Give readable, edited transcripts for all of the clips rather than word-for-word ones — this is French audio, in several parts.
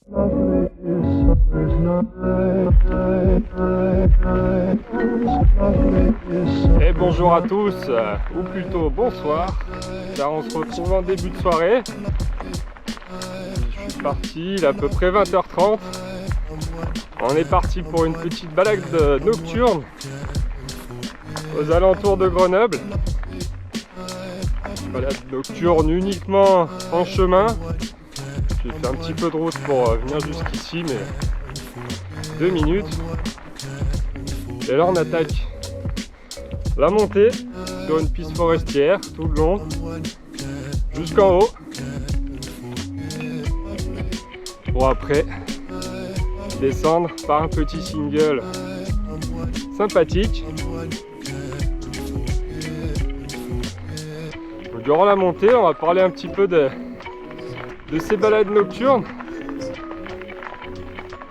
Et bonjour à tous, ou plutôt bonsoir, car on se retrouve en début de soirée. Je suis parti, il est à peu près 20h30. On est parti pour une petite balade nocturne aux alentours de Grenoble. Balade nocturne uniquement en chemin. J'ai fait un petit peu de route pour venir jusqu'ici, mais 2 minutes. Et là on attaque la montée sur une piste forestière tout le long jusqu'en haut, pour après descendre par un petit single sympathique. Donc, durant la montée, on va parler un petit peu de ces balades nocturnes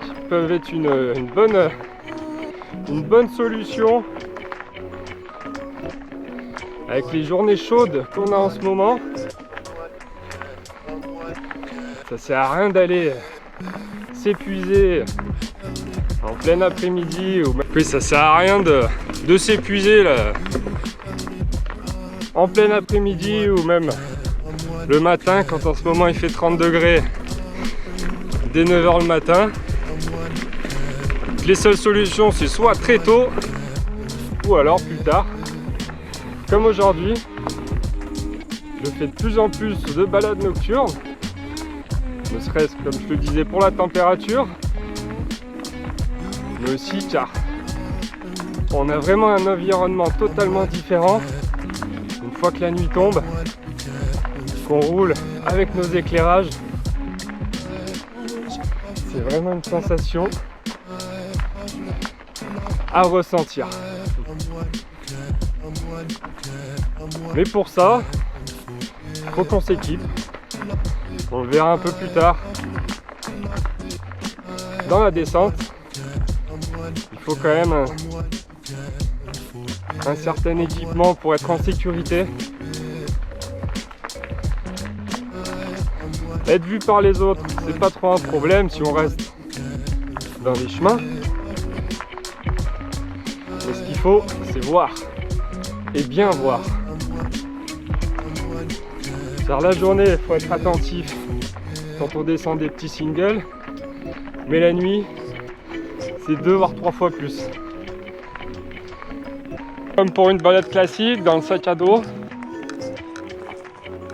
qui peuvent être une bonne solution avec les journées chaudes qu'on a en ce moment. Ça sert à rien d'aller s'épuiser en plein après-midi, ou oui, ça sert à rien de s'épuiser là en plein après-midi ou même le matin, quand en ce moment il fait 30 degrés dès 9h le matin. Les seules solutions, c'est soit très tôt ou alors plus tard. Comme aujourd'hui, je fais de plus en plus de balades nocturnes, ne serait-ce, comme je te le disais, pour la température, mais aussi car on a vraiment un environnement totalement différent une fois que la nuit tombe, qu'on roule avec nos éclairages. C'est vraiment une sensation à ressentir. Mais pour ça, il faut qu'on s'équipe. On le verra un peu plus tard dans la descente. Il faut quand même un certain équipement pour être en sécurité. Être vu par les autres, c'est pas trop un problème si on reste dans les chemins. Mais ce qu'il faut, c'est voir. Et bien voir. Car la journée, il faut être attentif quand on descend des petits singles. Mais la nuit, c'est 2 voire 3 fois plus. Comme pour une balade classique, dans le sac à dos,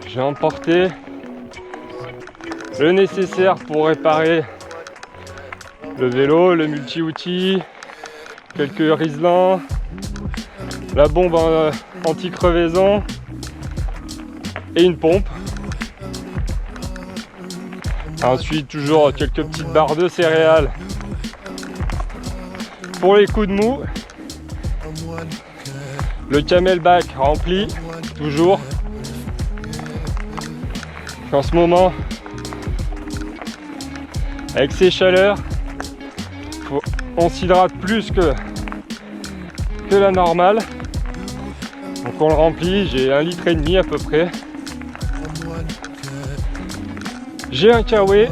j'ai emporté le nécessaire pour réparer le vélo, le multi-outil, quelques riselants, la bombe anti-crevaison et une pompe. Ensuite, toujours quelques petites barres de céréales pour les coups de mou. Le camelback rempli, toujours. En ce moment, avec ces chaleurs, on s'hydrate plus que la normale. Donc on le remplit, j'ai 1,5 litre à peu près. J'ai un Kawaii.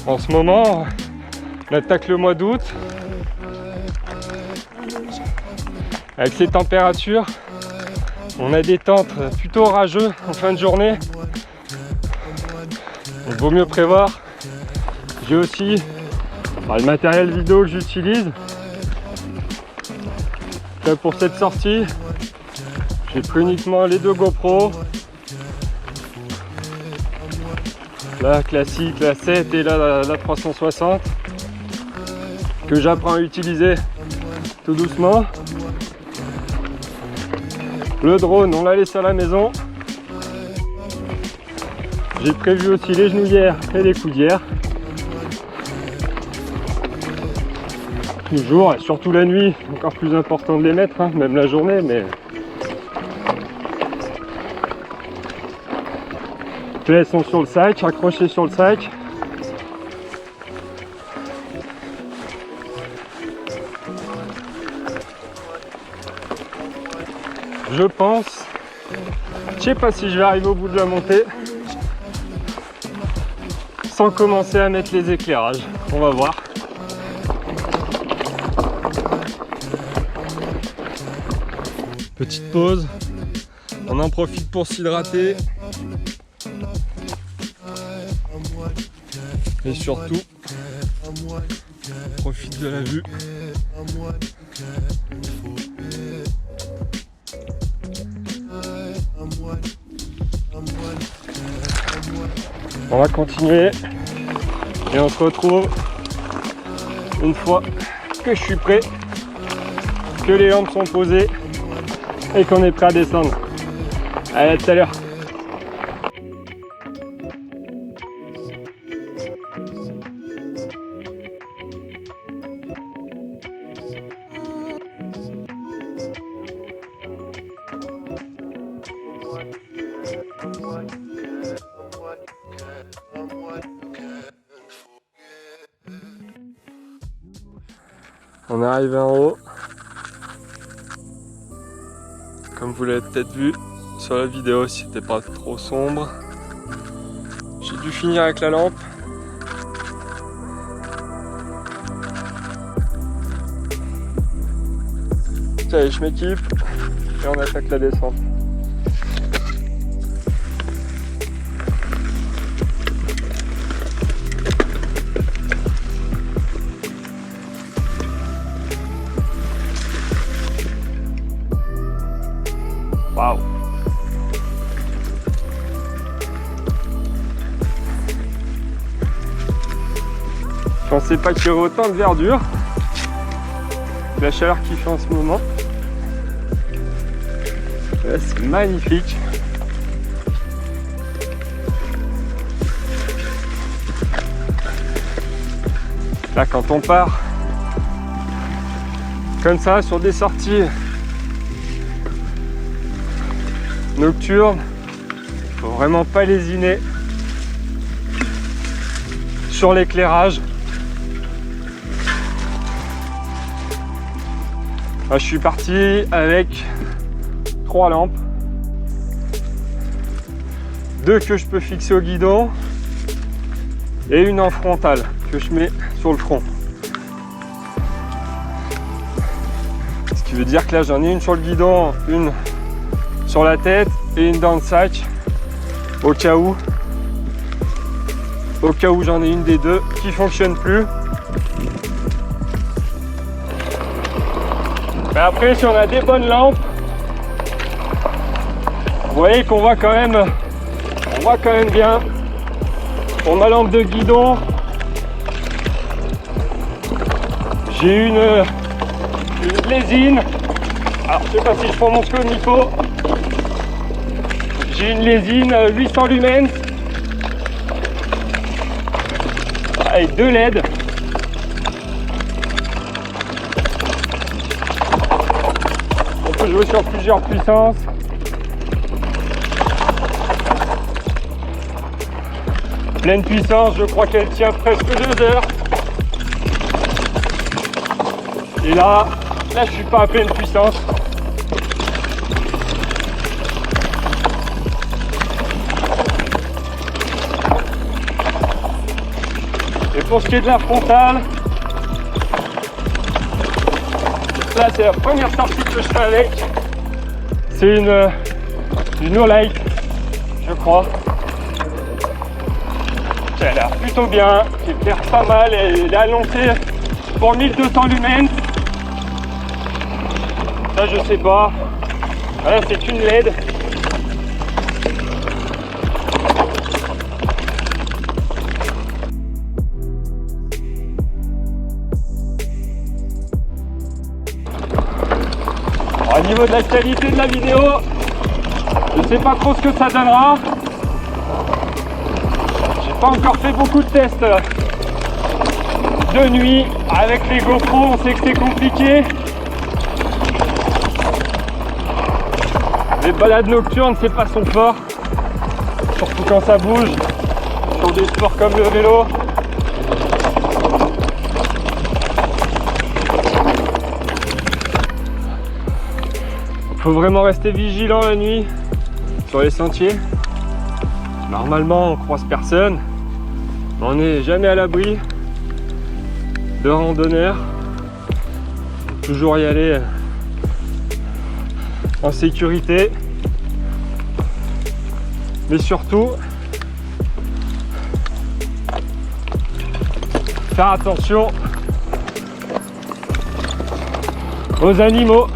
En ce moment, on attaque le mois d'août. Avec ces températures, on a des temps plutôt orageux en fin de journée. Il vaut mieux prévoir. J'ai aussi le matériel vidéo que j'utilise. Là, pour cette sortie, j'ai pris uniquement les 2 GoPro. La classique, la 7 et la 360, que j'apprends à utiliser tout doucement. Le drone, on l'a laissé à la maison. J'ai prévu aussi les genouillères et les coudières. Toujours, et surtout la nuit, encore plus important de les mettre, hein, même la journée, mais les clés sont sur le sac, accrochées sur le sac. Je pense, je sais pas si je vais arriver au bout de la montée. sans commencer à mettre les éclairages. On va voir. Petite pause. On en profite pour s'hydrater. Et surtout, profite de la vue. On va continuer et on se retrouve une fois que je suis prêt, que les lampes sont posées et qu'on est prêt à descendre. Allez, à tout à l'heure. On est arrivé en haut. Comme vous l'avez peut-être vu sur la vidéo, si c'était pas trop sombre. J'ai dû finir avec la lampe. Allez, je m'équipe et on attaque la descente. Waouh! Je pensais pas qu'il y aurait autant de verdure. La chaleur qu'il fait en ce moment. Là, c'est magnifique. Là, quand on part comme ça sur des sorties nocturnes, faut vraiment pas lésiner sur l'éclairage. Là, je suis parti avec 3 lampes, 2 que je peux fixer au guidon et une en frontale que je mets sur le front. Ce qui veut dire que là j'en ai une sur le guidon, une sur la tête et une dans le sac au cas où j'en ai une des deux qui fonctionne plus. Mais après, si on a des bonnes lampes, vous voyez qu'on voit quand même bien. Pour ma lampe de guidon, j'ai une lésine. Alors je sais pas si je prononce comme il faut. J'ai une lésine 800 lumens avec 2 LED. On peut jouer sur plusieurs puissances. Pleine puissance, je crois qu'elle tient presque 2 heures. Et là, je suis pas à pleine puissance. Et pour ce qui est de la frontale, là c'est la première sortie que je fais avec. C'est une No Light, je crois. Elle a l'air plutôt bien, qui éclaire pas mal, elle est annoncée pour 1200 lumens. Ça je sais pas. Là c'est une LED. Au niveau de la qualité de la vidéo, je sais pas trop ce que ça donnera. J'ai pas encore fait beaucoup de tests de nuit. Avec les GoPro, on sait que c'est compliqué. Les balades nocturnes, c'est pas son fort. Surtout quand ça bouge. Sur des sports comme le vélo. Faut vraiment rester vigilant la nuit sur les sentiers. Normalement on croise personne, On n'est jamais à l'abri de randonneurs. Toujours y aller en sécurité. Mais surtout, faire attention aux animaux.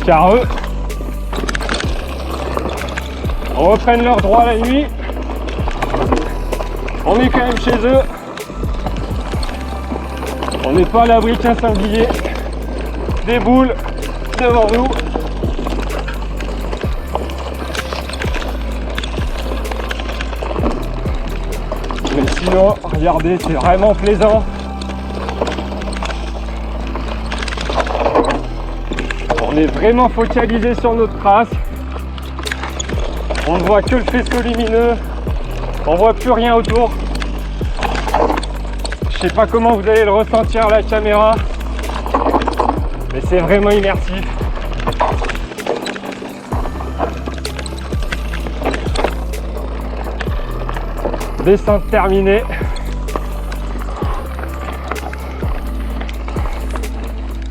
Car eux reprennent leurs droits la nuit. On est quand même chez eux. On n'est pas à l'abri qu'un sanglier déboule devant nous. Mais sinon, regardez, c'est vraiment plaisant. On est vraiment focalisé sur notre trace. On ne voit que le faisceau lumineux. On voit plus rien autour. Je sais pas comment vous allez le ressentir à la caméra, mais c'est vraiment immersif. Descente terminée.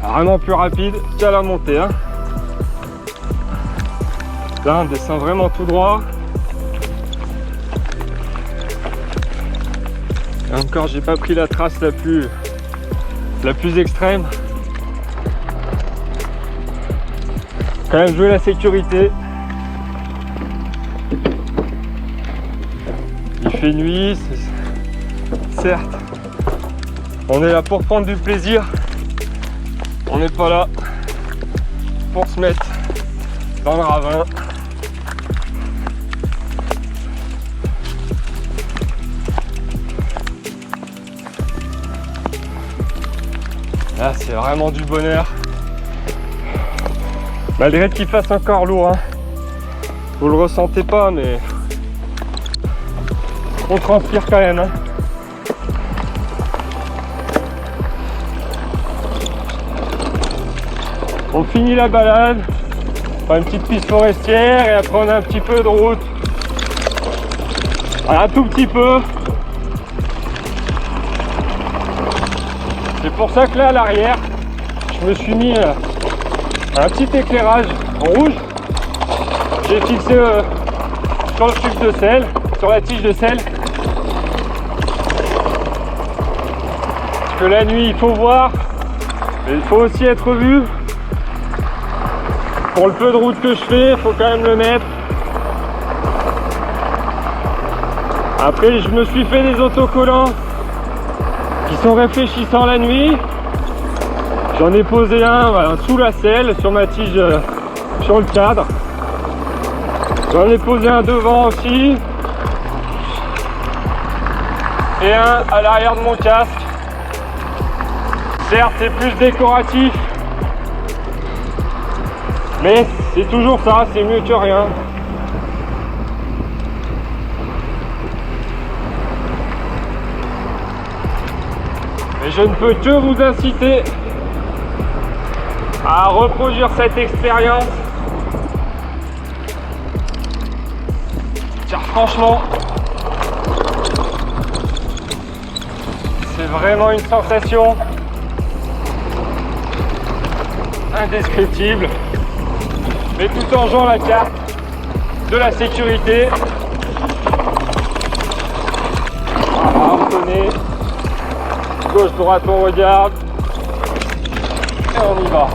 Vraiment plus rapide qu'à la montée, hein. Là on descend vraiment tout droit. Et encore j'ai pas pris la trace la plus extrême. Quand même jouer la sécurité. Il fait nuit, certes. On est là pour prendre du plaisir. On n'est pas là pour se mettre dans le ravin. Là, c'est vraiment du bonheur. Malgré qu'il fasse encore lourd, hein. Vous le ressentez pas, mais on transpire quand même, hein. On finit la balade, on prend une petite piste forestière et après on a un petit peu de route. Voilà, un tout petit peu. C'est pour ça que là à l'arrière, je me suis mis un petit éclairage rouge. J'ai fixé sur le tube de sel, sur la tige de sel. Parce que la nuit il faut voir, mais il faut aussi être vu. Pour le peu de route que je fais, il faut quand même le mettre. Après, je me suis fait des autocollants qui sont réfléchissants la nuit. J'en ai posé un voilà, sous la selle, sur ma tige, sur le cadre. J'en ai posé un devant aussi. Et un à l'arrière de mon casque. Certes, c'est plus décoratif. Mais c'est toujours ça, c'est mieux que rien. Mais je ne peux que vous inciter à reproduire cette expérience. Car franchement, c'est vraiment une sensation indescriptible. Mais tout en jouant la carte de la sécurité. Voilà, on connaît. Gauche, droite, on regarde. Et on y va.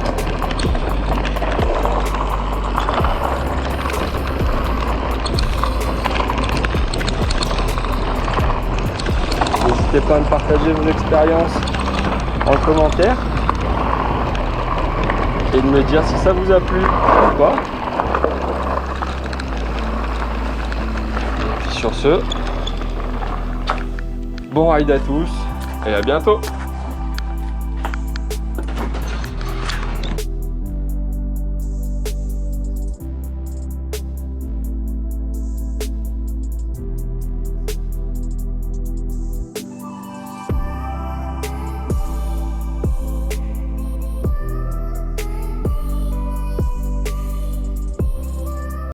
N'hésitez pas à me partager vos expériences en commentaire. Et de me dire si ça vous a plu ou pas. Sur ce, bon ride à tous et à bientôt.